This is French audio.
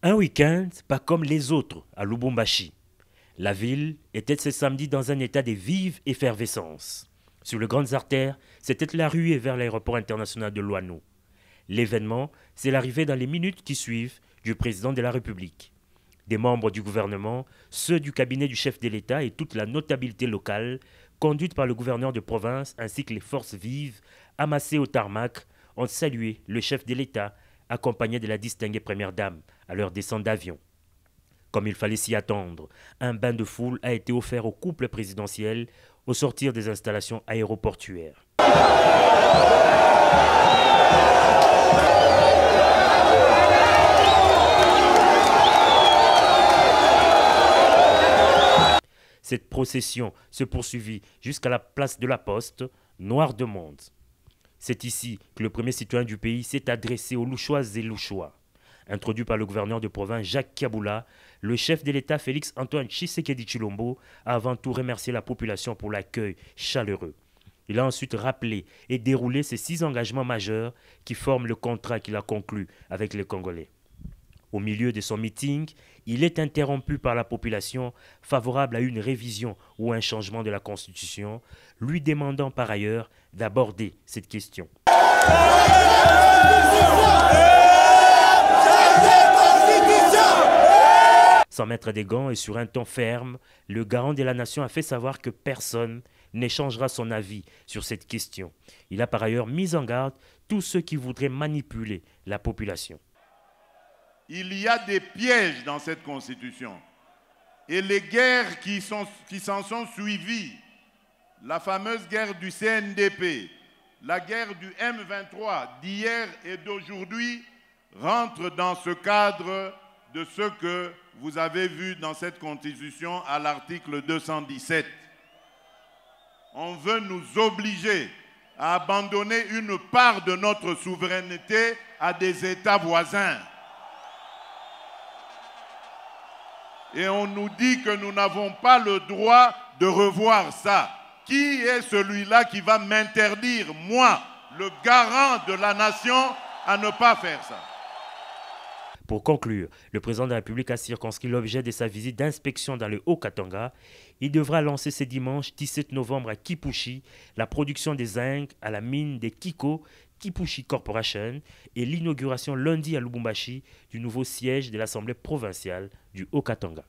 Un week-end pas comme les autres à Lubumbashi. La ville était ce samedi dans un état de vive effervescence. Sur les grandes artères, c'était la ruée vers l'aéroport international de Luano. L'événement, c'est l'arrivée dans les minutes qui suivent du président de la République. Des membres du gouvernement, ceux du cabinet du chef de l'État et toute la notabilité locale, conduite par le gouverneur de province ainsi que les forces vives, amassées au tarmac, ont salué le chef de l'État, accompagné de la distinguée première dame, à leur descente d'avion. Comme il fallait s'y attendre, un bain de foule a été offert au couple présidentiel au sortir des installations aéroportuaires. Cette procession se poursuivit jusqu'à la place de la Poste, noire de monde. C'est ici que le premier citoyen du pays s'est adressé aux Louchoises et Louchois. Introduit par le gouverneur de province Jacques Kaboula, le chef de l'État Félix-Antoine Tshisekedi Tshilombo a avant tout remercié la population pour l'accueil chaleureux. Il a ensuite rappelé et déroulé ces 6 engagements majeurs qui forment le contrat qu'il a conclu avec les Congolais. Au milieu de son meeting, il est interrompu par la population favorable à une révision ou un changement de la Constitution, lui demandant par ailleurs d'aborder cette question. Sans mettre des gants et sur un ton ferme, le garant de la nation a fait savoir que personne n'échangera son avis sur cette question. Il a par ailleurs mis en garde tous ceux qui voudraient manipuler la population. Il y a des pièges dans cette constitution. Et les guerres qui s'en sont suivies, la fameuse guerre du CNDP, la guerre du M23 d'hier et d'aujourd'hui, rentrent dans ce cadre de ce que vous avez vu dans cette constitution à l'article 217. On veut nous obliger à abandonner une part de notre souveraineté à des États voisins. Et on nous dit que nous n'avons pas le droit de revoir ça. Qui est celui-là qui va m'interdire, moi, le garant de la nation, à ne pas faire ça? Pour conclure, le président de la République a circonscrit l'objet de sa visite d'inspection dans le Haut-Katanga. Il devra lancer ce dimanche 17 novembre à Kipushi la production des zinc à la mine de Kiko, Kipushi Corporation, et l'inauguration lundi à Lubumbashi du nouveau siège de l'Assemblée provinciale du Haut-Katanga.